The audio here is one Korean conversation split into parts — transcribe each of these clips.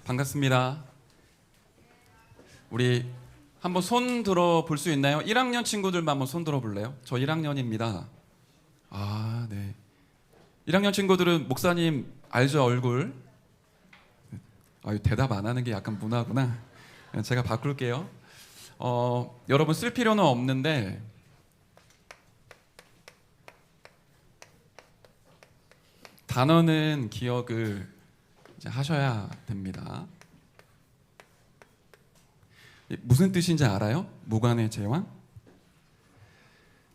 반갑습니다. 우리 한번 손 들어 볼 수 있나요? 1학년 친구들만 한번 손 들어 볼래요? 저 1학년입니다. 아, 네. 1학년 친구들은 목사님 알죠, 얼굴? 대답 안 하는 게 약간 문화구나. 제가 바꿀게요. 여러분 쓸 필요는 없는데 단어는 기억을 이제 하셔야 됩니다. 무슨 뜻인지 알아요? 무관의 제왕?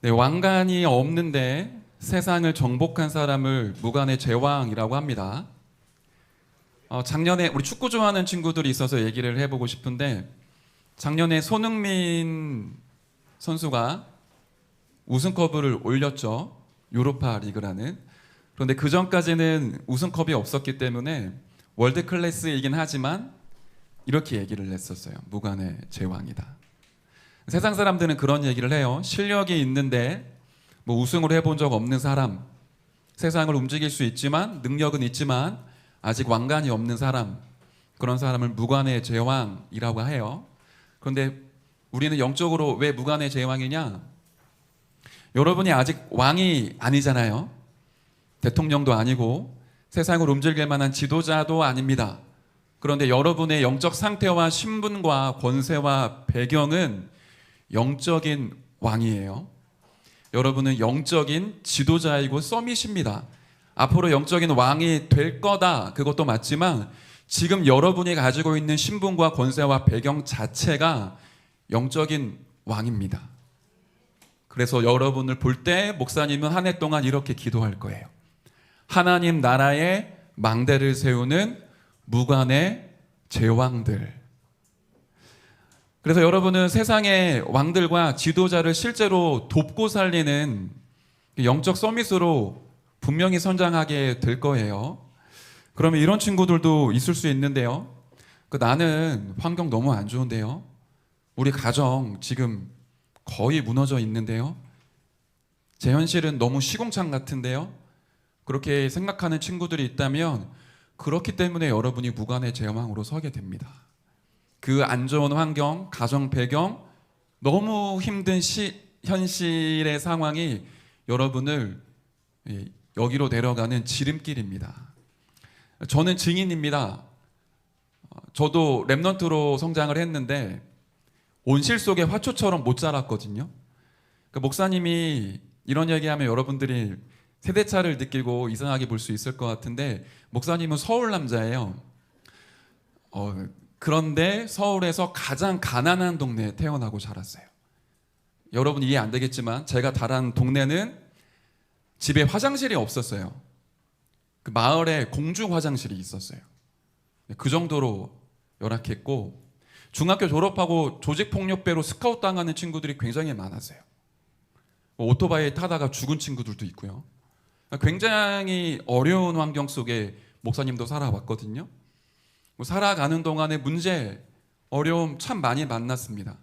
네, 왕관이 없는데 세상을 정복한 사람을 무관의 제왕이라고 합니다. 작년에 우리 축구 좋아하는 친구들이 있어서 얘기를 해보고 싶은데, 작년에 손흥민 선수가 우승컵을 올렸죠. 유로파 리그라는. 그런데 그 전까지는 우승컵이 없었기 때문에 월드 클래스이긴 하지만 이렇게 얘기를 했었어요. 무관의 제왕이다. 세상 사람들은 그런 얘기를 해요. 실력이 있는데 뭐 우승을 해본 적 없는 사람, 세상을 움직일 수 있지만 능력은 있지만 아직 왕관이 없는 사람, 그런 사람을 무관의 제왕이라고 해요. 그런데 우리는 영적으로 왜 무관의 제왕이냐? 여러분이 아직 왕이 아니잖아요. 대통령도 아니고 세상을 움직일 만한 지도자도 아닙니다. 그런데 여러분의 영적 상태와 신분과 권세와 배경은 영적인 왕이에요. 여러분은 영적인 지도자이고 서밋입니다. 앞으로 영적인 왕이 될 거다, 그것도 맞지만 지금 여러분이 가지고 있는 신분과 권세와 배경 자체가 영적인 왕입니다. 그래서 여러분을 볼 때 목사님은 한 해 동안 이렇게 기도할 거예요. 하나님 나라의 망대를 세우는 무관의 제왕들. 그래서 여러분은 세상의 왕들과 지도자를 실제로 돕고 살리는 영적 서밋으로 분명히 성장하게 될 거예요. 그러면 이런 친구들도 있을 수 있는데요. 나는 환경 너무 안 좋은데요. 우리 가정 지금 거의 무너져 있는데요. 제 현실은 너무 시궁창 같은데요. 그렇게 생각하는 친구들이 있다면 그렇기 때문에 여러분이 무관의 제왕으로 서게 됩니다. 그 안 좋은 환경, 가정 배경, 너무 힘든 현실의 상황이 여러분을 여기로 데려가는 지름길입니다. 저는 증인입니다. 저도 랩넌트로 성장을 했는데 온실 속의 화초처럼 못 자랐거든요. 목사님이 이런 얘기하면 여러분들이 세대차를 느끼고 이상하게 볼 수 있을 것 같은데, 목사님은 서울 남자예요. 그런데 서울에서 가장 가난한 동네에 태어나고 자랐어요. 여러분 이해 안 되겠지만 제가 자란 동네는 집에 화장실이 없었어요. 그 마을에 공중 화장실이 있었어요. 그 정도로 열악했고, 중학교 졸업하고 조직폭력배로 스카우트 당하는 친구들이 굉장히 많았어요. 오토바이 타다가 죽은 친구들도 있고요. 굉장히 어려운 환경 속에 목사님도 살아왔거든요. 살아가는 동안에 문제, 어려움 참 많이 만났습니다.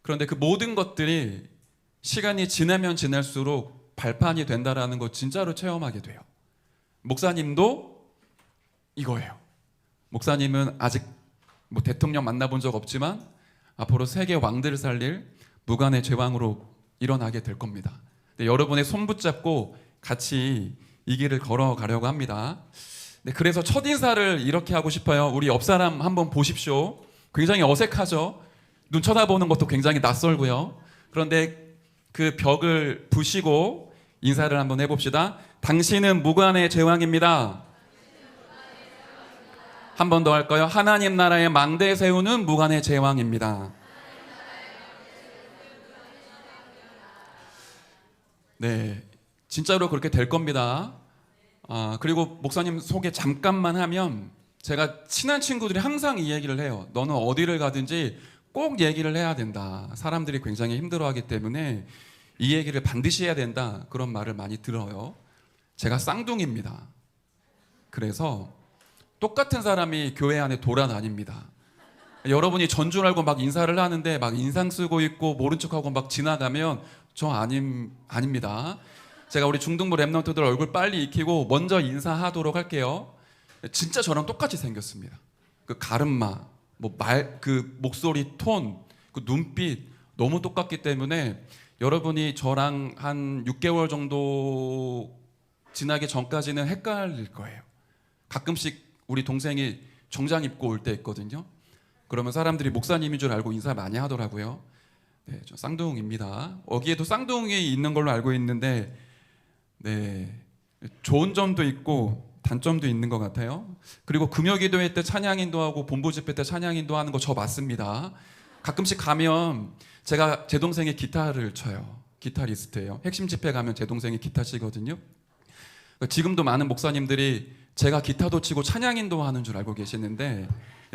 그런데 그 모든 것들이 시간이 지나면 지날수록 발판이 된다라는 거 진짜로 체험하게 돼요. 목사님도 이거예요. 목사님은 아직 대통령 만나본 적 없지만 앞으로 세계 왕들을 살릴 무관의 제왕으로 일어나게 될 겁니다. 여러분의 손 붙잡고 같이 이 길을 걸어가려고 합니다. 그래서 첫인사를 이렇게 하고 싶어요. 우리 옆 사람 한번 보십시오. 굉장히 어색하죠? 눈 쳐다보는 것도 굉장히 낯설고요. 그런데 그 벽을 부시고 인사를 한번 해봅시다. 당신은 무관의 제왕입니다. 한 번 더 할까요? 하나님 나라의 망대 세우는 무관의 제왕입니다. 네, 진짜로 그렇게 될 겁니다. 그리고 목사님 소개 잠깐만 하면, 제가 친한 친구들이 항상 이 얘기를 해요. 너는 어디를 가든지 꼭 얘기를 해야 된다. 사람들이 굉장히 힘들어하기 때문에 이 얘기를 반드시 해야 된다. 그런 말을 많이 들어요. 제가 쌍둥이입니다. 그래서 똑같은 사람이 교회 안에 돌아다닙니다. 여러분이 전줄 알고 막 인사를 하는데 막 인상 쓰고 있고 모른 척하고 막 지나가면 저 아닙니다. 제가 우리 중등부 랩넌트들 얼굴 빨리 익히고 먼저 인사하도록 할게요. 진짜 저랑 똑같이 생겼습니다. 그 가르마, 뭐 말, 그 목소리 톤, 그 눈빛 너무 똑같기 때문에 여러분이 저랑 한 6개월 정도 지나기 전까지는 헷갈릴 거예요. 가끔씩 우리 동생이 정장 입고 올 때 있거든요. 그러면 사람들이 목사님인 줄 알고 인사 많이 하더라고요. 네, 저 쌍둥이입니다. 여기에도 쌍둥이 있는 걸로 알고 있는데, 네, 좋은 점도 있고 단점도 있는 것 같아요. 그리고 금요기도회 때 찬양인도하고 본부 집회 때 찬양인도하는 거 저 맞습니다. 가끔씩 가면 제가 제 동생의 기타를 쳐요. 기타리스트예요. 핵심 집회 가면 제 동생이 기타 치거든요. 지금도 많은 목사님들이 제가 기타도 치고 찬양 인도하는 줄 알고 계시는데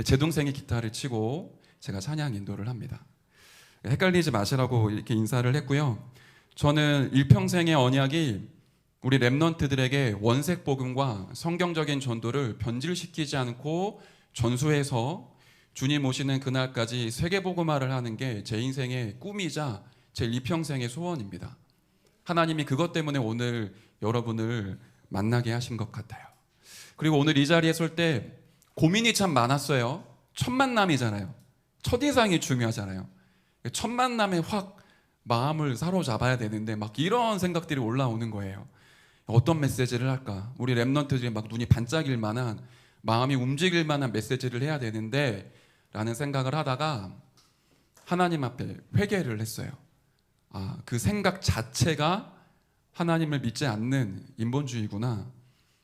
제 동생이 기타를 치고 제가 찬양 인도를 합니다. 헷갈리지 마시라고 이렇게 인사를 했고요. 저는 일평생의 언약이 우리 렘넌트들에게 원색 복음과 성경적인 전도를 변질시키지 않고 전수해서 주님 오시는 그날까지 세계 복음화를 하는 게 제 인생의 꿈이자 제 일평생의 소원입니다. 하나님이 그것 때문에 오늘 여러분을 만나게 하신 것 같아요. 그리고 오늘 이 자리에 설 때 고민이 참 많았어요. 첫 만남이잖아요. 첫인상이 중요하잖아요. 첫 만남에 확 마음을 사로잡아야 되는데 막 이런 생각들이 올라오는 거예요. 어떤 메시지를 할까? 우리 렘넌트들이 막 눈이 반짝일 만한, 마음이 움직일 만한 메시지를 해야 되는데 라는 생각을 하다가 하나님 앞에 회개를 했어요. 그 생각 자체가 하나님을 믿지 않는 인본주의구나.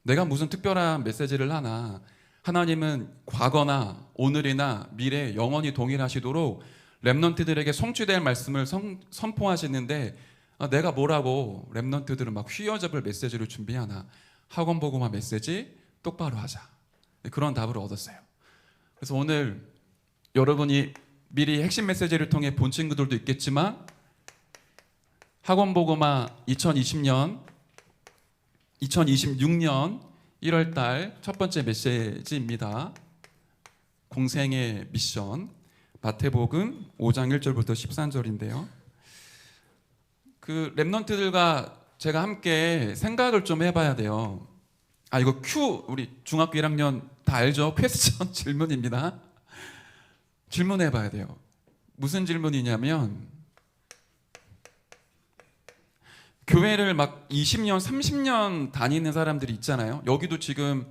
내가 무슨 특별한 메시지를 하나. 하나님은 과거나 오늘이나 미래 영원히 동일하시도록 렘넌트들에게 성취될 말씀을 선포하시는데 내가 뭐라고 렘넌트들은 막 휘어잡을 메시지를 준비하나. 학원 복음화 메시지 똑바로 하자. 그런 답을 얻었어요. 그래서 오늘 여러분이 미리 핵심 메시지를 통해 본 친구들도 있겠지만 학원 복음화 2026년 1월 달 첫 번째 메시지입니다. 공생의 미션 마태복음 5장 1절부터 13절인데요. 그 렘넌트들과 제가 함께 생각을 좀 해봐야 돼요. 이거 큐 우리 중학교 1학년 다 알죠? 퀘스천 질문입니다. 질문해봐야 돼요. 무슨 질문이냐면 교회를 막 20년, 30년 다니는 사람들이 있잖아요. 여기도 지금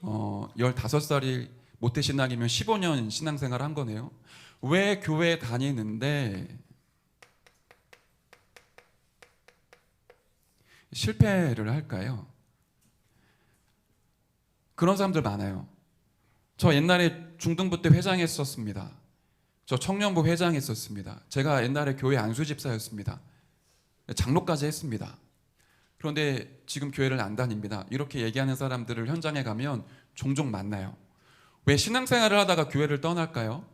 15살이 모태신앙이면 15년 신앙생활 한 거네요. 왜 교회 다니는데 실패를 할까요? 그런 사람들 많아요. 저 옛날에 중등부 때 회장했었습니다. 저 청년부 회장했었습니다. 제가 옛날에 교회 안수집사였습니다. 장로까지 했습니다. 그런데 지금 교회를 안 다닙니다. 이렇게 얘기하는 사람들을 현장에 가면 종종 만나요. 왜 신앙생활을 하다가 교회를 떠날까요?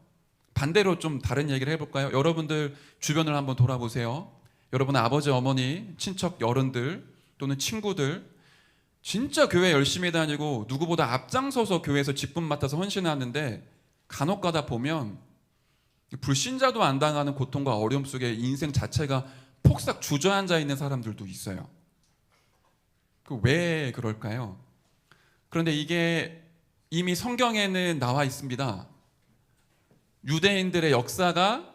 반대로 좀 다른 얘기를 해볼까요? 여러분들 주변을 한번 돌아보세요. 여러분의 아버지, 어머니, 친척, 어른들 또는 친구들 진짜 교회 열심히 다니고 누구보다 앞장서서 교회에서 직분 맡아서 헌신하는데 간혹 가다 보면 불신자도 안 당하는 고통과 어려움 속에 인생 자체가 폭삭 주저앉아 있는 사람들도 있어요. 왜 그럴까요? 그런데 이게 이미 성경에는 나와 있습니다. 유대인들의 역사가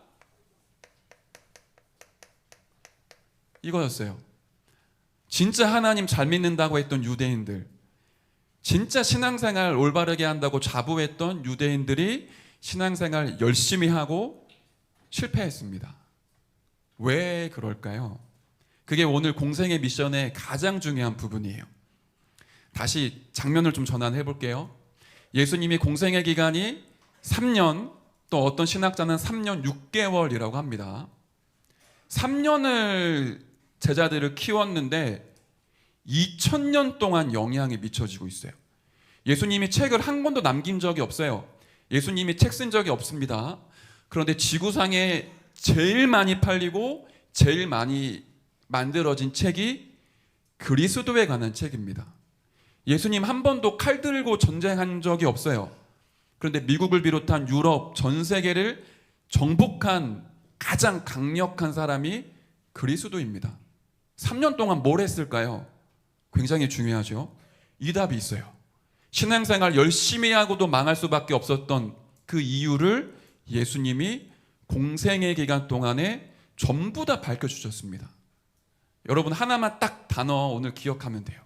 이거였어요. 진짜 하나님 잘 믿는다고 했던 유대인들, 진짜 신앙생활 올바르게 한다고 자부했던 유대인들이 신앙생활 열심히 하고 실패했습니다. 왜 그럴까요? 그게 오늘 공생의 미션의 가장 중요한 부분이에요. 다시 장면을 좀 전환해 볼게요. 예수님이 공생의 기간이 3년, 또 어떤 신학자는 3년 6개월이라고 합니다. 3년을 제자들을 키웠는데 2000년 동안 영향이 미쳐지고 있어요. 예수님이 책을 한 권도 남긴 적이 없어요. 예수님이 책 쓴 적이 없습니다. 그런데 지구상에 제일 많이 팔리고 제일 많이 만들어진 책이 그리스도에 관한 책입니다. 예수님 한 번도 칼 들고 전쟁한 적이 없어요. 그런데 미국을 비롯한 유럽 전 세계를 정복한 가장 강력한 사람이 그리스도입니다. 3년 동안 뭘 했을까요? 굉장히 중요하죠. 이 답이 있어요. 신앙생활 열심히 하고도 망할 수밖에 없었던 그 이유를 예수님이 공생의 기간 동안에 전부 다 밝혀주셨습니다. 여러분 하나만 딱 단어 오늘 기억하면 돼요.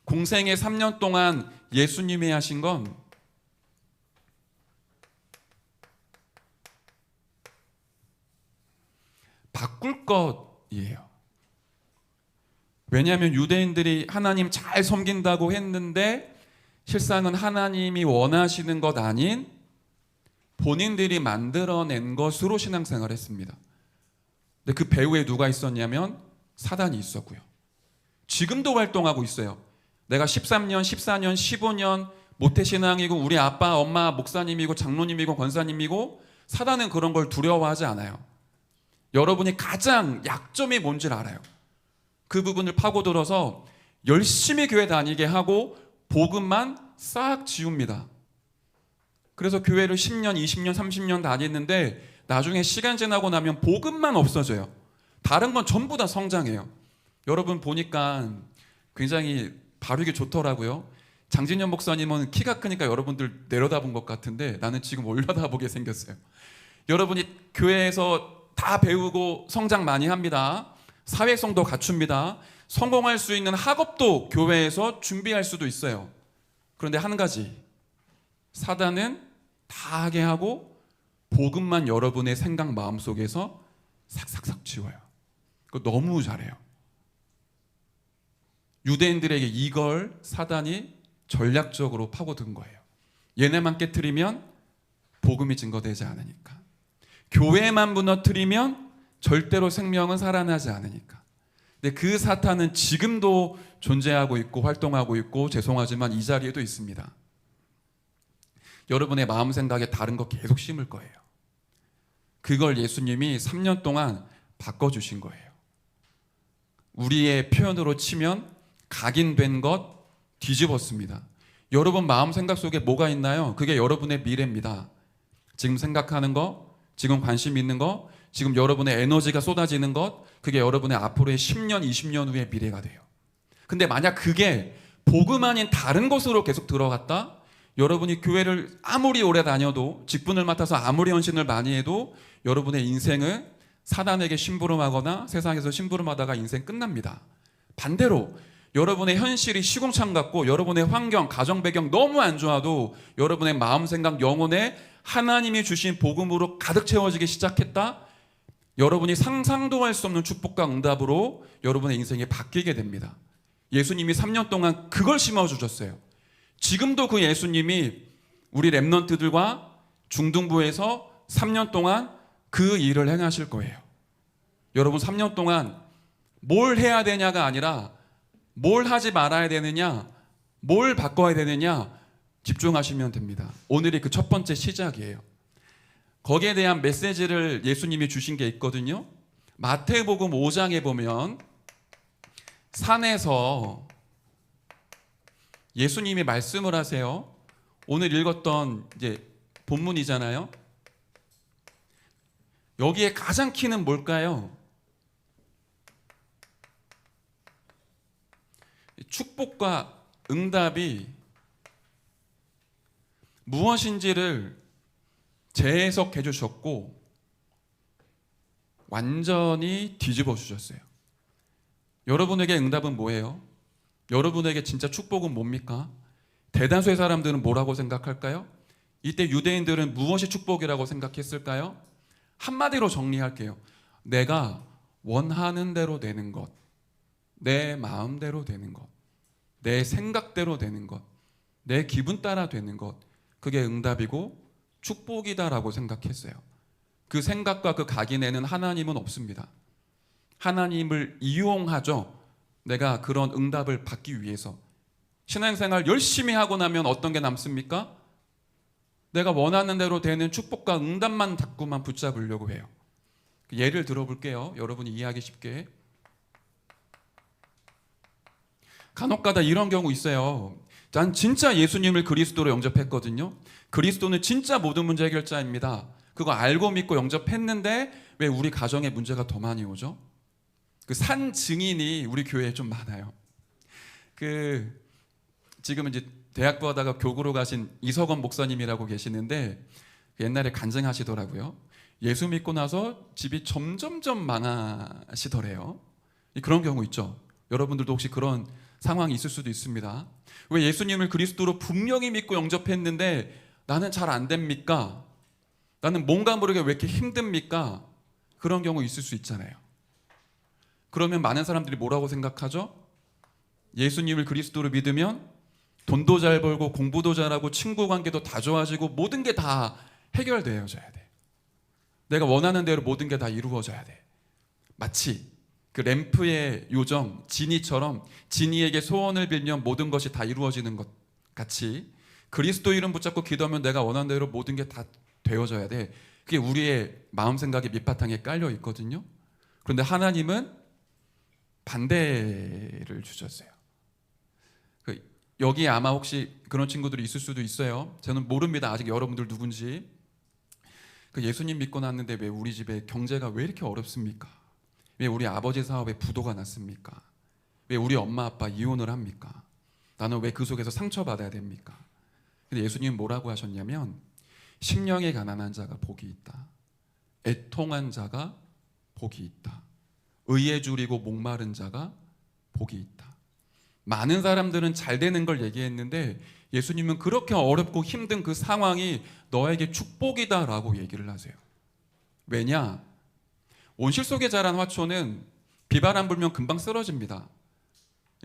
공생의 3년 동안 예수님이 하신 건 바꿀 것이에요. 왜냐하면 유대인들이 하나님 잘 섬긴다고 했는데 실상은 하나님이 원하시는 것 아닌 본인들이 만들어낸 것으로 신앙생활을 했습니다. 근데 그 배후에 누가 있었냐면 사단이 있었고요. 지금도 활동하고 있어요. 내가 13년, 14년, 15년 모태신앙이고 우리 아빠, 엄마, 목사님이고 장로님이고 권사님이고 사단은 그런 걸 두려워하지 않아요. 여러분이 가장 약점이 뭔지를 알아요. 그 부분을 파고들어서 열심히 교회 다니게 하고 복음만 싹 지웁니다. 그래서 교회를 10년, 20년, 30년 다녔는데 나중에 시간 지나고 나면 복음만 없어져요. 다른 건 전부 다 성장해요. 여러분 보니까 굉장히 바르게 좋더라고요. 장진현 목사님은 키가 크니까 여러분들 내려다본 것 같은데 나는 지금 올려다보게 생겼어요. 여러분이 교회에서 다 배우고 성장 많이 합니다. 사회성도 갖춥니다. 성공할 수 있는 학업도 교회에서 준비할 수도 있어요. 그런데 한 가지, 사단은 다 하게 하고 복음만 여러분의 생각 마음속에서 삭삭삭 지워요. 그거 너무 잘해요. 유대인들에게 이걸 사단이 전략적으로 파고든 거예요. 얘네만 깨트리면 복음이 증거되지 않으니까. 교회만 무너뜨리면 절대로 생명은 살아나지 않으니까. 근데 그 사탄은 지금도 존재하고 있고 활동하고 있고 죄송하지만 이 자리에도 있습니다. 여러분의 마음 생각에 다른 거 계속 심을 거예요. 그걸 예수님이 3년 동안 바꿔주신 거예요. 우리의 표현으로 치면 각인된 것 뒤집었습니다. 여러분 마음 생각 속에 뭐가 있나요? 그게 여러분의 미래입니다. 지금 생각하는 거, 지금 관심 있는 거, 지금 여러분의 에너지가 쏟아지는 것, 그게 여러분의 앞으로의 10년, 20년 후의 미래가 돼요. 근데 만약 그게 복음 아닌 다른 것으로 계속 들어갔다? 여러분이 교회를 아무리 오래 다녀도 직분을 맡아서 아무리 헌신을 많이 해도 여러분의 인생은 사단에게 심부름하거나 세상에서 심부름하다가 인생 끝납니다. 반대로 여러분의 현실이 시궁창 같고 여러분의 환경, 가정 배경 너무 안 좋아도 여러분의 마음, 생각, 영혼에 하나님이 주신 복음으로 가득 채워지기 시작했다? 여러분이 상상도 할 수 없는 축복과 응답으로 여러분의 인생이 바뀌게 됩니다. 예수님이 3년 동안 그걸 심어주셨어요. 지금도 그 예수님이 우리 랩런트들과 중등부에서 3년 동안 그 일을 행하실 거예요. 여러분 3년 동안 뭘 해야 되냐가 아니라 뭘 하지 말아야 되느냐, 뭘 바꿔야 되느냐 집중하시면 됩니다. 오늘이 그 첫 번째 시작이에요. 거기에 대한 메시지를 예수님이 주신 게 있거든요. 마태복음 5장에 보면 산에서 예수님이 말씀을 하세요. 오늘 읽었던 이제 본문이잖아요. 여기에 가장 키는 뭘까요? 축복과 응답이 무엇인지를 재해석해 주셨고 완전히 뒤집어 주셨어요. 여러분에게 응답은 뭐예요? 여러분에게 진짜 축복은 뭡니까? 대다수의 사람들은 뭐라고 생각할까요? 이때 유대인들은 무엇이 축복이라고 생각했을까요? 한마디로 정리할게요. 내가 원하는 대로 되는 것, 내 마음대로 되는 것, 내 생각대로 되는 것, 내 기분 따라 되는 것, 그게 응답이고 축복이다라고 생각했어요. 그 생각과 그 각인에는 하나님은 없습니다. 하나님을 이용하죠. 내가 그런 응답을 받기 위해서. 신앙생활 열심히 하고 나면 어떤 게 남습니까? 내가 원하는 대로 되는 축복과 응답만 자꾸만 붙잡으려고 해요. 예를 들어볼게요. 여러분이 이해하기 쉽게. 간혹가다 이런 경우 있어요. 난 진짜 예수님을 그리스도로 영접했거든요. 그리스도는 진짜 모든 문제 해결자입니다. 그거 알고 믿고 영접했는데 왜 우리 가정에 문제가 더 많이 오죠? 그 산 증인이 우리 교회에 좀 많아요. 지금 이제 대학부 하다가 교구로 가신 이석원 목사님이라고 계시는데 옛날에 간증하시더라고요. 예수 믿고 나서 집이 점점점 망하시더래요. 그런 경우 있죠. 여러분들도 혹시 그런 상황이 있을 수도 있습니다. 왜 예수님을 그리스도로 분명히 믿고 영접했는데 나는 잘 안 됩니까? 나는 뭔가 모르게 왜 이렇게 힘듭니까? 그런 경우 있을 수 있잖아요. 그러면 많은 사람들이 뭐라고 생각하죠? 예수님을 그리스도로 믿으면 돈도 잘 벌고 공부도 잘하고 친구 관계도 다 좋아지고 모든 게 다 해결되어져야 돼. 내가 원하는 대로 모든 게 다 이루어져야 돼. 마치 그 램프의 요정 지니처럼 지니에게 소원을 빌면 모든 것이 다 이루어지는 것 같이 그리스도 이름 붙잡고 기도하면 내가 원하는 대로 모든 게 다 되어져야 돼. 그게 우리의 마음 생각의 밑바탕에 깔려 있거든요. 그런데 하나님은 반대를 주셨어요. 여기 아마 혹시 그런 친구들이 있을 수도 있어요. 저는 모릅니다. 아직 여러분들 누군지. 예수님 믿고 났는데 왜 우리 집에 경제가 왜 이렇게 어렵습니까? 왜 우리 아버지 사업에 부도가 났습니까? 왜 우리 엄마 아빠 이혼을 합니까? 나는 왜 그 속에서 상처받아야 됩니까? 근데 예수님은 뭐라고 하셨냐면 심령이 가난한 자가 복이 있다. 애통한 자가 복이 있다. 의에 줄이고 목마른 자가 복이 있다. 많은 사람들은 잘 되는 걸 얘기했는데 예수님은 그렇게 어렵고 힘든 그 상황이 너에게 축복이다라고 얘기를 하세요. 왜냐? 온실 속에 자란 화초는 비바람 불면 금방 쓰러집니다.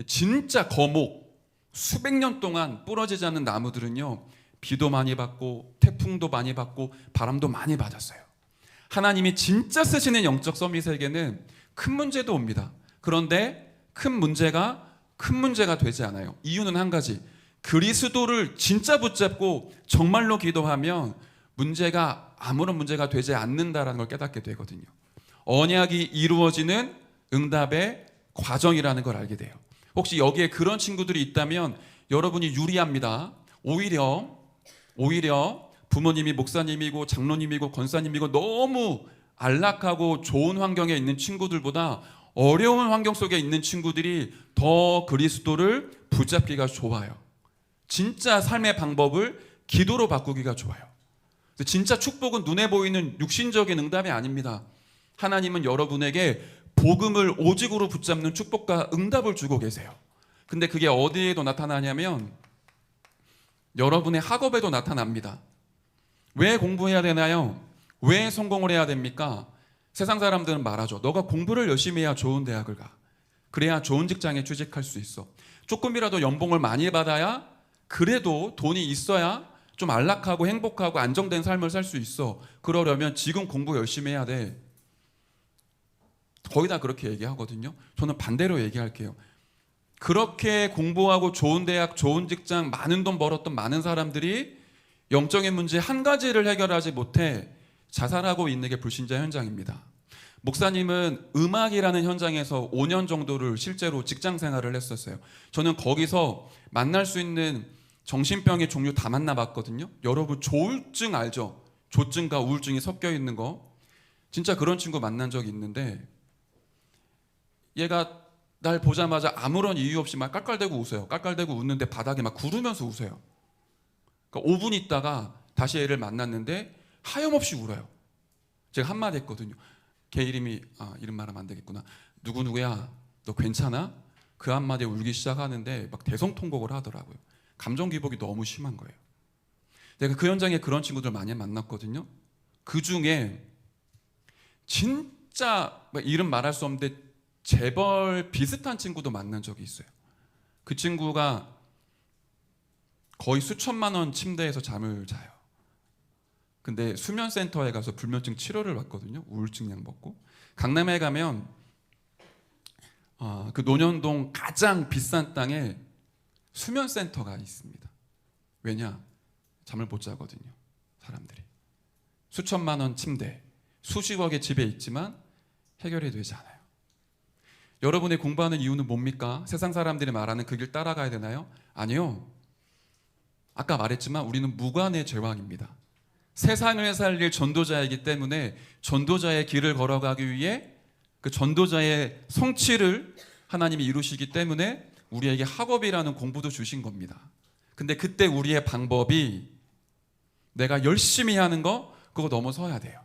진짜 거목 수백 년 동안 부러지지 않는 나무들은요 비도 많이 받고 태풍도 많이 받고 바람도 많이 받았어요. 하나님이 진짜 쓰시는 영적 서밋에게는 큰 문제도 옵니다. 그런데 큰 문제가 되지 않아요. 이유는 한 가지, 그리스도를 진짜 붙잡고 정말로 기도하면 문제가 아무런 문제가 되지 않는다라는 걸 깨닫게 되거든요. 언약이 이루어지는 응답의 과정이라는 걸 알게 돼요. 혹시 여기에 그런 친구들이 있다면 여러분이 유리합니다. 오히려 부모님이 목사님이고 장로님이고 권사님이고 너무 안락하고 좋은 환경에 있는 친구들보다 어려운 환경 속에 있는 친구들이 더 그리스도를 붙잡기가 좋아요. 진짜 삶의 방법을 기도로 바꾸기가 좋아요. 진짜 축복은 눈에 보이는 육신적인 응답이 아닙니다. 하나님은 여러분에게 복음을 오직으로 붙잡는 축복과 응답을 주고 계세요. 근데 그게 어디에도 나타나냐면 여러분의 학업에도 나타납니다. 왜 공부해야 되나요? 왜 성공을 해야 됩니까? 세상 사람들은 말하죠. 너가 공부를 열심히 해야 좋은 대학을 가. 그래야 좋은 직장에 취직할 수 있어. 조금이라도 연봉을 많이 받아야 그래도 돈이 있어야 좀 안락하고 행복하고 안정된 삶을 살 수 있어. 그러려면 지금 공부 열심히 해야 돼. 거의 다 그렇게 얘기하거든요. 저는 반대로 얘기할게요. 그렇게 공부하고 좋은 대학, 좋은 직장, 많은 돈 벌었던 많은 사람들이 영적인 문제 한 가지를 해결하지 못해 자살하고 있는 게 불신자 현장입니다. 목사님은 음악이라는 현장에서 5년 정도를 실제로 직장 생활을 했었어요. 저는 거기서 만날 수 있는 정신병의 종류 다 만나봤거든요. 여러분 조울증 알죠? 조증과 우울증이 섞여 있는 거. 진짜 그런 친구 만난 적이 있는데 얘가 날 보자마자 아무런 이유 없이 막 깔깔대고 웃어요. 깔깔대고 웃는데 바닥에 막 구르면서 웃어요. 그러니까 5분 있다가 다시 얘를 만났는데 하염없이 울어요. 제가 한마디 했거든요. 걔 이름이 이름 말하면 안 되겠구나. 누구누구야 너 괜찮아? 그 한마디에 울기 시작하는데 막 대성통곡을 하더라고요. 감정 기복이 너무 심한 거예요. 내가 그 현장에 그런 친구들 많이 만났거든요. 그 중에 진짜 이름 말할 수 없는데 재벌 비슷한 친구도 만난 적이 있어요. 그 친구가 거의 수천만 원 침대에서 잠을 자요. 근데 수면센터에 가서 불면증 치료를 받거든요. 우울증 약 먹고. 강남에 가면 그 논현동 가장 비싼 땅에 수면센터가 있습니다. 왜냐? 잠을 못 자거든요. 사람들이. 수천만 원 침대, 수십억의 집에 있지만 해결이 되지 않아요. 여러분의 공부하는 이유는 뭡니까? 세상 사람들이 말하는 그 길 따라가야 되나요? 아니요. 아까 말했지만 우리는 무관의 제왕입니다. 세상을 살릴 전도자이기 때문에 전도자의 길을 걸어가기 위해 그 전도자의 성취를 하나님이 이루시기 때문에 우리에게 학업이라는 공부도 주신 겁니다. 근데 그때 우리의 방법이 내가 열심히 하는 거 그거 넘어서야 돼요.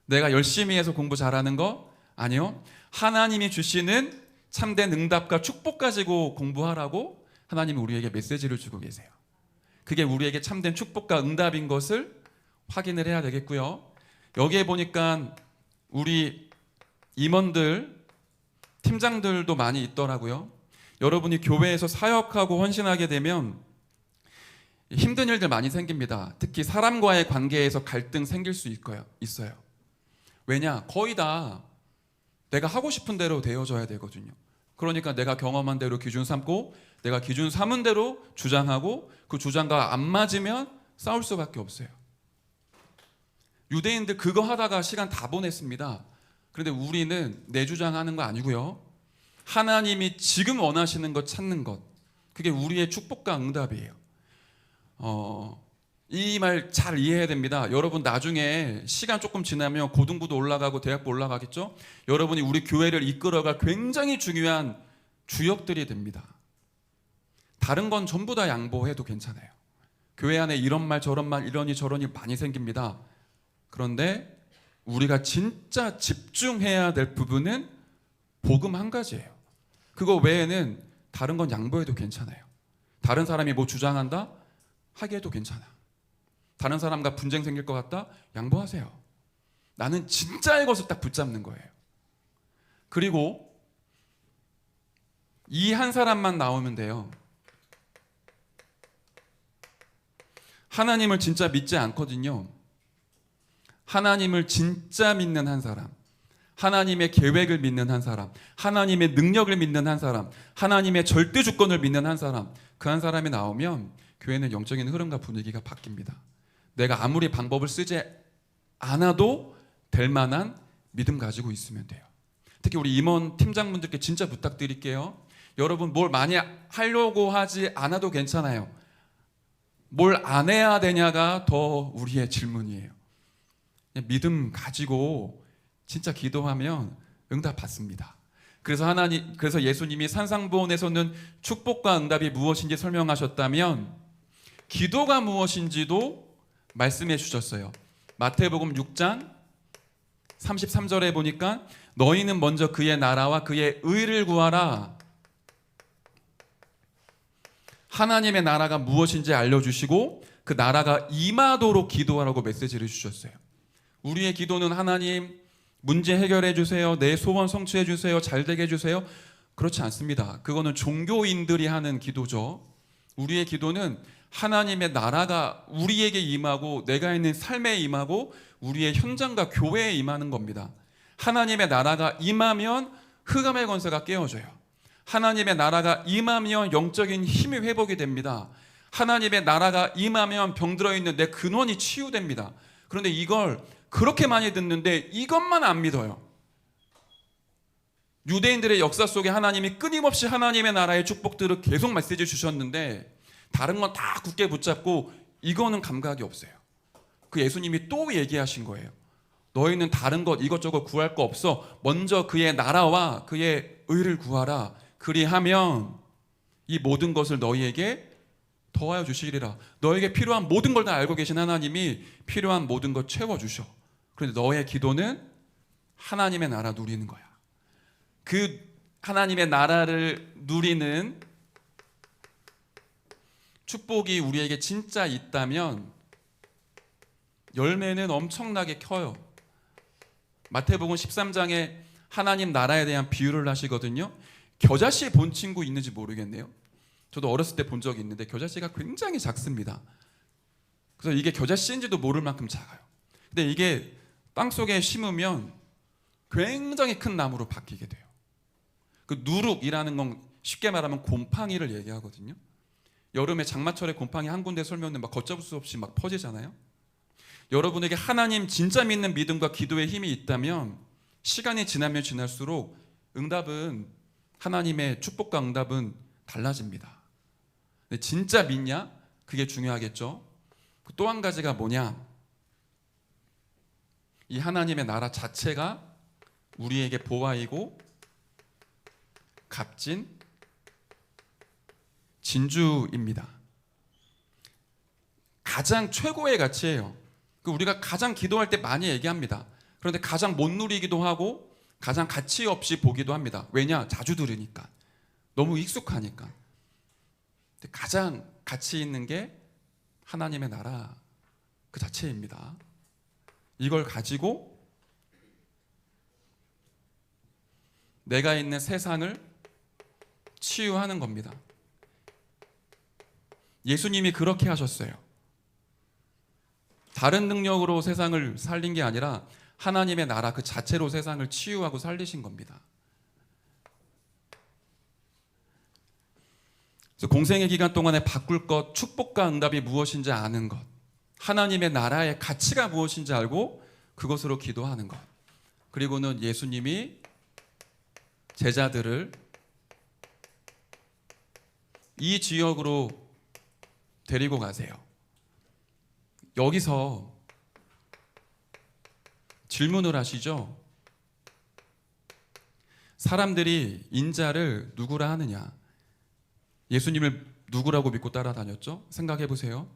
내가 열심히 해서 공부 잘하는 거 아니요. 하나님이 주시는 참된 응답과 축복 가지고 공부하라고 하나님이 우리에게 메시지를 주고 계세요. 그게 우리에게 참된 축복과 응답인 것을 확인을 해야 되겠고요. 여기에 보니까 우리 임원들, 팀장들도 많이 있더라고요. 여러분이 교회에서 사역하고 헌신하게 되면 힘든 일들 많이 생깁니다. 특히 사람과의 관계에서 갈등 생길 수 있어요. 왜냐? 거의 다 내가 하고 싶은 대로 되어져야 되거든요. 그러니까 내가 경험한 대로 기준 삼고 내가 기준 삼은 대로 주장하고 그 주장과 안 맞으면 싸울 수밖에 없어요. 유대인들 그거 하다가 시간 다 보냈습니다. 그런데 우리는 내 주장하는 거 아니고요. 하나님이 지금 원하시는 것 찾는 것. 그게 우리의 축복과 응답이에요. 이 말 잘 이해해야 됩니다. 여러분 나중에 시간 조금 지나면 고등부도 올라가고 대학부 올라가겠죠? 여러분이 우리 교회를 이끌어갈 굉장히 중요한 주역들이 됩니다. 다른 건 전부 다 양보해도 괜찮아요. 교회 안에 이런 말 저런 말 이러니 저러니 많이 생깁니다. 그런데 우리가 진짜 집중해야 될 부분은 복음 한 가지예요. 그거 외에는 다른 건 양보해도 괜찮아요. 다른 사람이 뭐 주장한다? 하기에도 괜찮아. 다른 사람과 분쟁 생길 것 같다? 양보하세요. 나는 진짜의 것을 딱 붙잡는 거예요. 그리고 이 한 사람만 나오면 돼요. 하나님을 진짜 믿지 않거든요. 하나님을 진짜 믿는 한 사람, 하나님의 계획을 믿는 한 사람, 하나님의 능력을 믿는 한 사람, 하나님의 절대 주권을 믿는 한 사람, 그 한 사람이 나오면 교회는 영적인 흐름과 분위기가 바뀝니다. 내가 아무리 방법을 쓰지 않아도 될 만한 믿음 가지고 있으면 돼요. 특히 우리 임원 팀장분들께 진짜 부탁드릴게요. 여러분 뭘 많이 하려고 하지 않아도 괜찮아요. 뭘 안 해야 되냐가 더 우리의 질문이에요. 믿음 가지고 진짜 기도하면 응답 받습니다. 그래서 예수님이 산상보훈에서는 축복과 응답이 무엇인지 설명하셨다면 기도가 무엇인지도 말씀해 주셨어요. 마태복음 6장 33절에 보니까 너희는 먼저 그의 나라와 그의 의를 구하라. 하나님의 나라가 무엇인지 알려주시고 그 나라가 임하도록 기도하라고 메시지를 주셨어요. 우리의 기도는 하나님 문제 해결해 주세요. 내 소원 성취해 주세요. 잘 되게 해 주세요. 그렇지 않습니다. 그거는 종교인들이 하는 기도죠. 우리의 기도는 하나님의 나라가 우리에게 임하고 내가 있는 삶에 임하고 우리의 현장과 교회에 임하는 겁니다. 하나님의 나라가 임하면 흑암의 권세가 깨어져요. 하나님의 나라가 임하면 영적인 힘이 회복이 됩니다. 하나님의 나라가 임하면 병들어 있는 내 근원이 치유됩니다. 그런데 이걸 그렇게 많이 듣는데 이것만 안 믿어요. 유대인들의 역사 속에 하나님이 끊임없이 하나님의 나라의 축복들을 계속 메시지 주셨는데 다른 건 다 굳게 붙잡고 이거는 감각이 없어요. 그 예수님이 또 얘기하신 거예요. 너희는 다른 것 이것저것 구할 거 없어. 먼저 그의 나라와 그의 의를 구하라. 그리하면 이 모든 것을 너희에게 더하여 주시리라. 너에게 필요한 모든 걸 다 알고 계신 하나님이 필요한 모든 것 채워주셔. 그런데 너의 기도는 하나님의 나라 누리는 거야. 그 하나님의 나라를 누리는 축복이 우리에게 진짜 있다면 열매는 엄청나게 커요. 마태복음 13장에 하나님 나라에 대한 비유를 하시거든요. 겨자씨 본 친구 있는지 모르겠네요. 저도 어렸을 때 본 적이 있는데 겨자씨가 굉장히 작습니다. 그래서 이게 겨자씨인지도 모를 만큼 작아요. 근데 이게 땅속에 심으면 굉장히 큰 나무로 바뀌게 돼요. 그 누룩이라는 건 쉽게 말하면 곰팡이를 얘기하거든요. 여름에 장마철에 곰팡이 한 군데 설면은 막 걷잡을 수 없이 막 퍼지잖아요. 여러분에게 하나님 진짜 믿는 믿음과 기도의 힘이 있다면 시간이 지나면 지날수록 응답은 하나님의 축복과 응답은 달라집니다. 근데 진짜 믿냐? 그게 중요하겠죠. 또 한 가지가 뭐냐? 이 하나님의 나라 자체가 우리에게 보화이고 값진 진주입니다. 가장 최고의 가치예요. 우리가 가장 기도할 때 많이 얘기합니다. 그런데 가장 못 누리기도 하고 가장 가치 없이 보기도 합니다. 왜냐? 자주 들으니까. 너무 익숙하니까. 가장 가치 있는 게 하나님의 나라 그 자체입니다. 이걸 가지고 내가 있는 세상을 치유하는 겁니다. 예수님이 그렇게 하셨어요. 다른 능력으로 세상을 살린 게 아니라 하나님의 나라 그 자체로 세상을 치유하고 살리신 겁니다. 그래서 공생의 기간 동안에 바꿀 것, 축복과 응답이 무엇인지 아는 것, 하나님의 나라의 가치가 무엇인지 알고 그것으로 기도하는 것, 그리고는 예수님이 제자들을 이 지역으로 데리고 가세요. 여기서 질문을 하시죠. 사람들이 인자를 누구라 하느냐? 예수님을 누구라고 믿고 따라다녔죠? 생각해 보세요.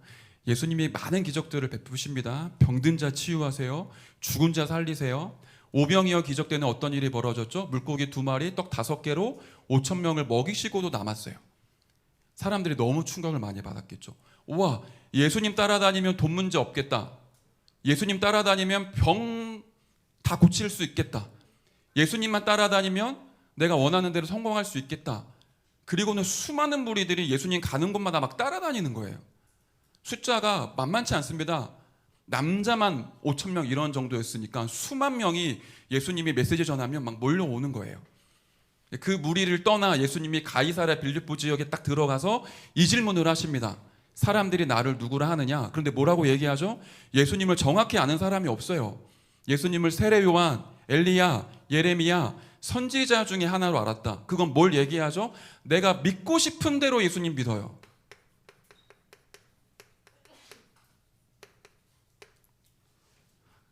예수님이 많은 기적들을 베푸십니다. 병든 자 치유하세요. 죽은 자 살리세요. 오병이어 기적 때는 어떤 일이 벌어졌죠? 물고기 2마리, 떡 5개로 5,000명을 먹이시고도 남았어요. 사람들이 너무 충격을 많이 받았겠죠. 우와, 예수님 따라다니면 돈 문제 없겠다. 예수님 따라다니면 병 다 고칠 수 있겠다. 예수님만 따라다니면 내가 원하는 대로 성공할 수 있겠다. 그리고는 수많은 무리들이 예수님 가는 곳마다 막 따라다니는 거예요. 숫자가 만만치 않습니다. 남자만 5,000명 이런 정도였으니까 수만 명이 예수님이 메시지 전하면 막 몰려오는 거예요. 그 무리를 떠나 예수님이 가이사랴 빌립보 지역에 딱 들어가서 이 질문을 하십니다. 사람들이 나를 누구라 하느냐? 그런데 뭐라고 얘기하죠? 예수님을 정확히 아는 사람이 없어요. 예수님을 세례 요한, 엘리야, 예레미야 선지자 중에 하나로 알았다. 그건 뭘 얘기하죠? 내가 믿고 싶은 대로 예수님 믿어요.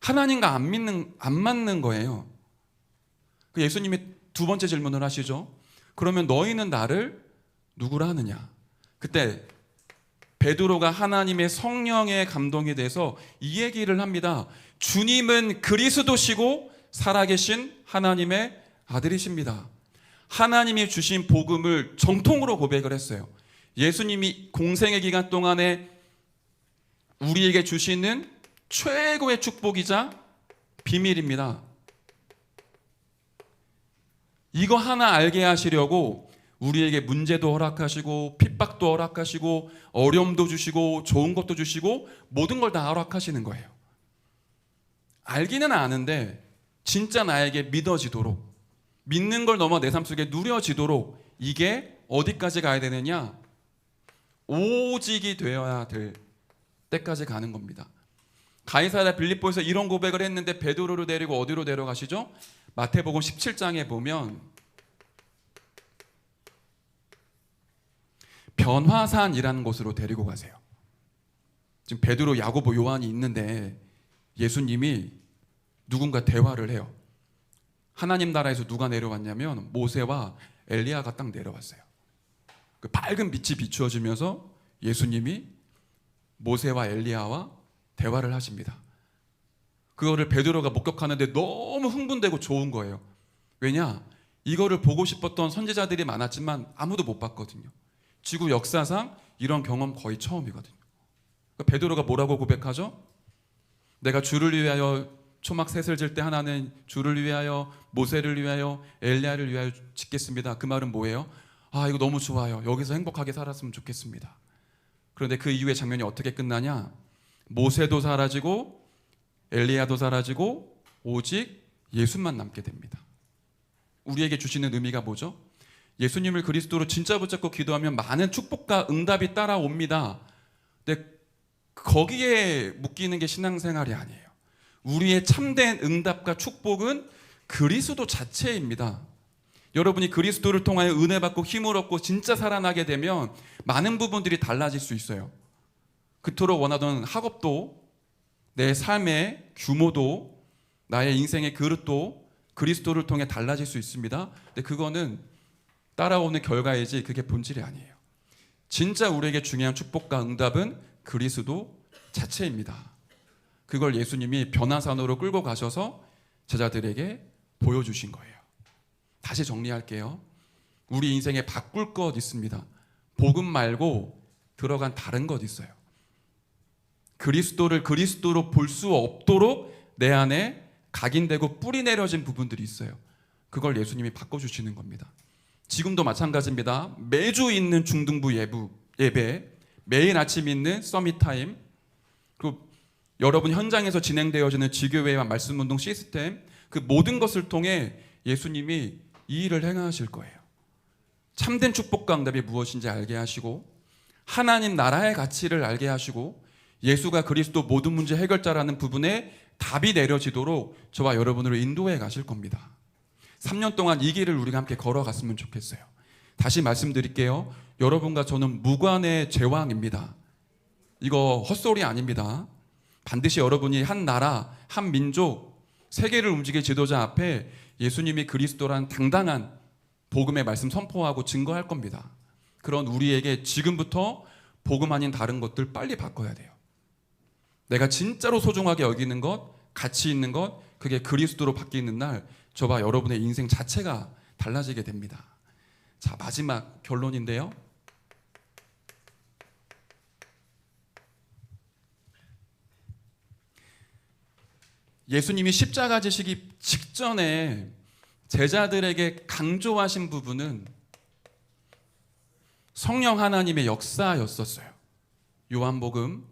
하나님과 안 맞는 거예요. 그 예수님이 두 번째 질문을 하시죠. 그러면 너희는 나를 누구라 하느냐? 그때 베드로가 하나님의 성령의 감동이 돼서 이 얘기를 합니다. 주님은 그리스도시고 살아계신 하나님의 아들이십니다. 하나님이 주신 복음을 정통으로 고백을 했어요. 예수님이 공생의 기간 동안에 우리에게 주시는 최고의 축복이자 비밀입니다. 이거 하나 알게 하시려고 우리에게 문제도 허락하시고 핍박도 허락하시고 어려움도 주시고 좋은 것도 주시고 모든 걸 다 허락하시는 거예요. 알기는 아는데 진짜 나에게 믿어지도록, 믿는 걸 넘어 내 삶 속에 누려지도록 이게 어디까지 가야 되느냐? 오직이 되어야 될 때까지 가는 겁니다. 가이사랴 빌립보에서 이런 고백을 했는데 베드로를 데리고 어디로 데려가시죠? 마태복음 17장에 보면 변화산이라는 곳으로 데리고 가세요. 지금 베드로, 야고보, 요한이 있는데 예수님이 누군가 대화를 해요. 하나님 나라에서 누가 내려왔냐면 모세와 엘리야가 딱 내려왔어요. 그 밝은 빛이 비추어지면서 예수님이 모세와 엘리야와 대화를 하십니다. 그거를 베드로가 목격하는데 너무 흥분되고 좋은 거예요. 왜냐? 이거를 보고 싶었던 선지자들이 많았지만 아무도 못 봤거든요. 지구 역사상 이런 경험 거의 처음이거든요. 그러니까 베드로가 뭐라고 고백하죠? 내가 주를 위하여 초막 셋을 질 때 하나는 주를 위하여, 모세를 위하여, 엘리야를 위하여 짓겠습니다. 그 말은 뭐예요? 아, 이거 너무 좋아요. 여기서 행복하게 살았으면 좋겠습니다. 그런데 그 이후의 장면이 어떻게 끝나냐? 모세도 사라지고 엘리야도 사라지고 오직 예수만 남게 됩니다. 우리에게 주시는 의미가 뭐죠? 예수님을 그리스도로 진짜 붙잡고 기도하면 많은 축복과 응답이 따라옵니다. 근데 거기에 묶이는 게 신앙생활이 아니에요. 우리의 참된 응답과 축복은 그리스도 자체입니다. 여러분이 그리스도를 통하여 은혜 받고 힘을 얻고 진짜 살아나게 되면 많은 부분들이 달라질 수 있어요. 그토록 원하던 학업도, 내 삶의 규모도, 나의 인생의 그릇도 그리스도를 통해 달라질 수 있습니다. 근데 그거는 따라오는 결과이지 그게 본질이 아니에요. 진짜 우리에게 중요한 축복과 응답은 그리스도 자체입니다. 그걸 예수님이 변화산으로 끌고 가셔서 제자들에게 보여주신 거예요. 다시 정리할게요. 우리 인생에 바꿀 것 있습니다. 복음 말고 들어간 다른 것 있어요. 그리스도를 그리스도로 볼 수 없도록 내 안에 각인되고 뿌리 내려진 부분들이 있어요. 그걸 예수님이 바꿔주시는 겁니다. 지금도 마찬가지입니다. 매주 있는 중등부 예배, 매일 아침 있는 서밋타임, 그리고 여러분 현장에서 진행되어지는 지교회와 말씀운동 시스템, 그 모든 것을 통해 예수님이 이 일을 행하실 거예요. 참된 축복과 응답이 무엇인지 알게 하시고, 하나님 나라의 가치를 알게 하시고, 예수가 그리스도 모든 문제 해결자라는 부분에 답이 내려지도록 저와 여러분을 인도해 가실 겁니다. 3년 동안 이 길을 우리가 함께 걸어갔으면 좋겠어요. 다시 말씀드릴게요. 여러분과 저는 무관의 제왕입니다. 이거 헛소리 아닙니다. 반드시 여러분이 한 나라, 한 민족, 세계를 움직일 지도자 앞에 예수님이 그리스도란 당당한 복음의 말씀 선포하고 증거할 겁니다. 그런 우리에게 지금부터 복음 아닌 다른 것들 빨리 바꿔야 돼요. 내가 진짜로 소중하게 여기는 것, 가치 있는 것, 그게 그리스도로 바뀌는 날 저와 여러분의 인생 자체가 달라지게 됩니다. 자, 마지막 결론인데요. 예수님이 십자가 지시기 직전에 제자들에게 강조하신 부분은 성령 하나님의 역사였었어요. 요한복음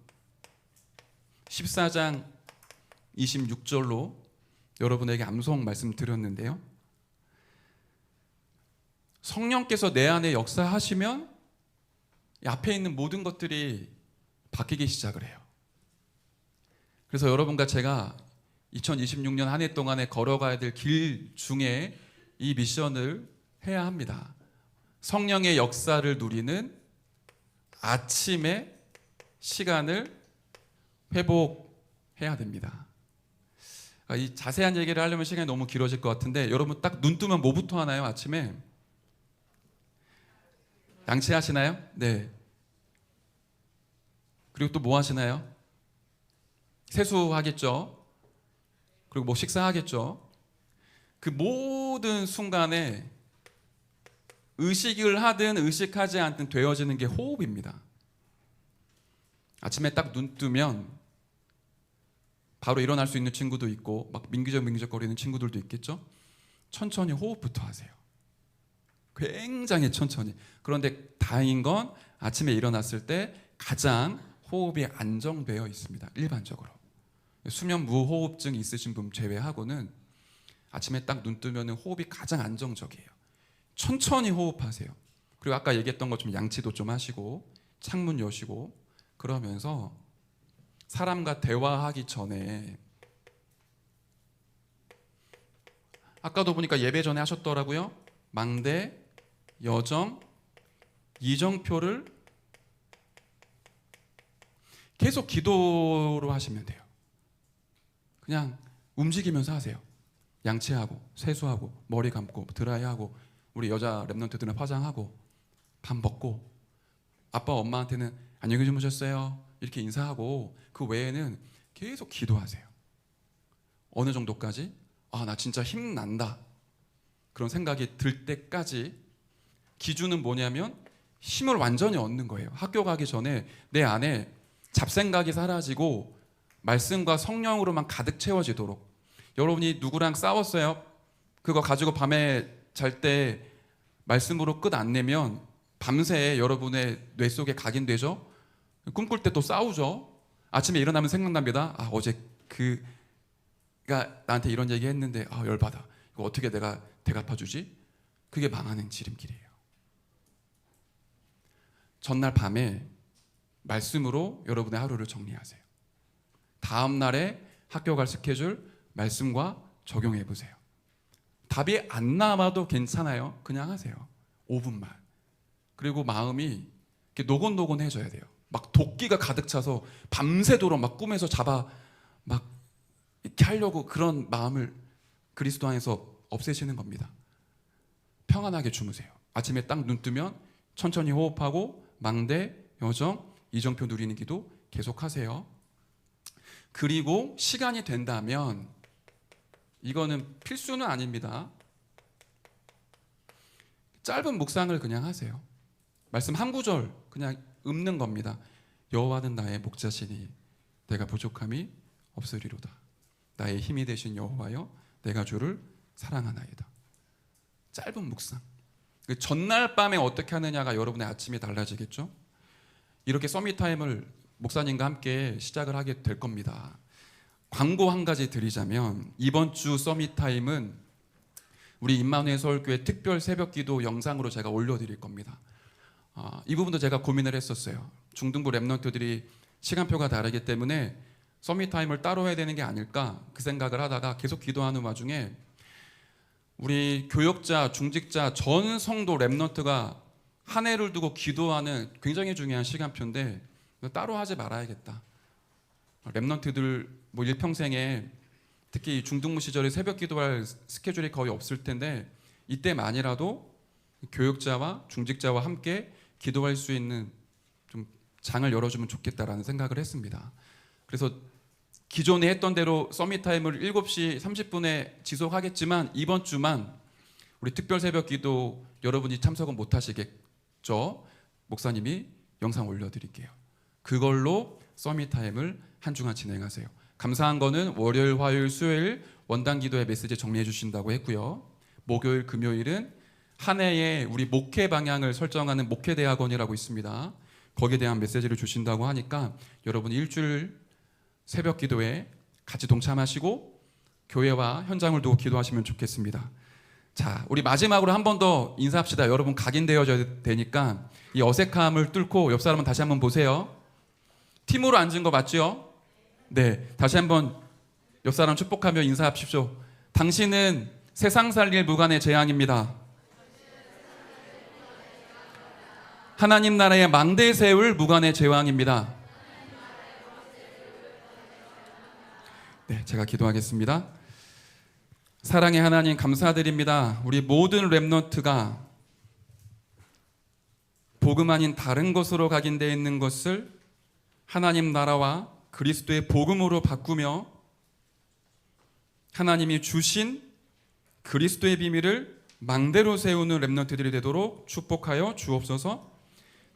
14장 26절로 여러분에게 암송 말씀드렸는데요. 성령께서 내 안에 역사하시면 앞에 있는 모든 것들이 바뀌기 시작을 해요. 그래서 여러분과 제가 2026년 한 해 동안에 걸어가야 될 길 중에 이 미션을 해야 합니다. 성령의 역사를 누리는 아침의 시간을 회복해야 됩니다. 이 자세한 얘기를 하려면 시간이 너무 길어질 것 같은데, 여러분 딱 눈 뜨면 뭐부터 하나요? 아침에 양치하시나요? 네. 그리고 또 뭐 하시나요? 세수하겠죠. 그리고 뭐 식사하겠죠. 그 모든 순간에 의식을 하든 의식하지 않든 되어지는 게 호흡입니다. 아침에 딱 눈 뜨면 바로 일어날 수 있는 친구도 있고 막 민기적 거리는 친구들도 있겠죠. 천천히 호흡부터 하세요. 굉장히 천천히. 그런데 다행인 건 아침에 일어났을 때 가장 호흡이 안정되어 있습니다. 일반적으로. 수면 무호흡증 있으신 분 제외하고는 아침에 딱 눈 뜨면 호흡이 가장 안정적이에요. 천천히 호흡하세요. 그리고 아까 얘기했던 것처럼 양치도 좀 하시고 창문 여시고 그러면서 사람과 대화하기 전에, 아까도 보니까 예배 전에 하셨더라고요. 망대, 여정, 이정표를 계속 기도로 하시면 돼요. 그냥 움직이면서 하세요. 양치하고 세수하고 머리 감고 드라이하고 우리 여자 랩런트들은 화장하고 밥 먹고 아빠 엄마한테는 안녕히 주무셨어요 이렇게 인사하고 그 외에는 계속 기도하세요. 어느 정도까지? 아, 나 진짜 힘난다 그런 생각이 들 때까지. 기준은 뭐냐면 힘을 완전히 얻는 거예요. 학교 가기 전에 내 안에 잡생각이 사라지고 말씀과 성령으로만 가득 채워지도록. 여러분이 누구랑 싸웠어요? 그거 가지고 밤에 잘 때 말씀으로 끝 안 내면 밤새 여러분의 뇌 속에 각인되죠? 꿈꿀 때 또 싸우죠? 아침에 일어나면 생각납니다. 아, 어제 그가 나한테 이런 얘기 했는데 아, 열받아. 이거 어떻게 내가 대갚아주지? 그게 망하는 지름길이에요. 전날 밤에 말씀으로 여러분의 하루를 정리하세요. 다음 날에 학교 갈 스케줄 말씀과 적용해 보세요. 답이 안 나와도 괜찮아요. 그냥 하세요. 5분만. 그리고 마음이 이렇게 노곤노곤해져야 돼요. 막 도끼가 가득 차서 밤새도록 막 꿈에서 잡아 막 이렇게 하려고 그런 마음을 그리스도 안에서 없애시는 겁니다. 평안하게 주무세요. 아침에 딱 눈 뜨면 천천히 호흡하고 망대, 여정, 이정표 누리는 기도 계속하세요. 그리고 시간이 된다면, 이거는 필수는 아닙니다. 짧은 묵상을 그냥 하세요. 말씀 한 구절 그냥 읊는 겁니다. 여호와는 나의 목자시니 내가 부족함이 없으리로다. 나의 힘이 되신 여호와여, 내가 주를 사랑하나이다. 짧은 묵상. 전날 밤에 어떻게 하느냐가 여러분의 아침이 달라지겠죠. 이렇게 서밋타임을 목사님과 함께 시작을 하게 될 겁니다. 광고 한 가지 드리자면, 이번 주 서밋타임은 우리 임마누엘 서울교회 특별 새벽기도 영상으로 제가 올려드릴 겁니다. 이 부분도 제가 고민을 했었어요. 중등부 랩런트들이 시간표가 다르기 때문에 서밋타임을 따로 해야 되는 게 아닐까 그 생각을 하다가 계속 기도하는 와중에 우리 교역자, 중직자, 전 성도 랩런트가 한 해를 두고 기도하는 굉장히 중요한 시간표인데 따로 하지 말아야겠다. 랩런트들 뭐 일평생에 특히 중등부 시절에 새벽 기도할 스케줄이 거의 없을 텐데 이때만이라도 교역자와 중직자와 함께 기도할 수 있는 좀 장을 열어주면 좋겠다라는 생각을 했습니다. 그래서 기존에 했던 대로 서밋타임을 7시 30분에 지속하겠지만 이번 주만 우리 특별 새벽 기도 여러분이 참석은 못 하시겠죠? 목사님이 영상 올려드릴게요. 그걸로 서밋타임을 한 주간 진행하세요. 감사한 거는 월요일, 화요일, 수요일 원당 기도의 메시지 정리해 주신다고 했고요. 목요일, 금요일은 한 해의 우리 목회 방향을 설정하는 목회대학원이라고 있습니다. 거기에 대한 메시지를 주신다고 하니까 여러분 일주일 새벽 기도에 같이 동참하시고 교회와 현장을 두고 기도하시면 좋겠습니다. 자, 우리 마지막으로 한 번 더 인사합시다. 여러분 각인되어져야 되니까 이 어색함을 뚫고 옆 사람은 다시 한번 보세요. 팀으로 앉은 거 맞죠? 네, 다시 한번 옆 사람 축복하며 인사하십시오. 당신은 세상 살릴 무관의 재앙입니다. 하나님 나라의 망대 세울 무관의 제왕입니다. 네, 제가 기도하겠습니다. 사랑의 하나님 감사드립니다. 우리 모든 랩런트가 복음 아닌 다른 것으로 각인되어 있는 것을 하나님 나라와 그리스도의 복음으로 바꾸며 하나님이 주신 그리스도의 비밀을 망대로 세우는 랩런트들이 되도록 축복하여 주옵소서.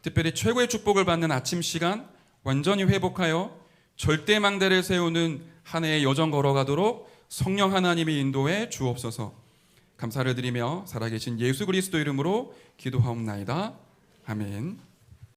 특별히 최고의 축복을 받는 아침 시간 완전히 회복하여 절대 망대를 세우는 한 해의 여정 걸어가도록 성령 하나님이 인도해 주옵소서. 감사를 드리며 살아계신 예수 그리스도 이름으로 기도하옵나이다. 아멘.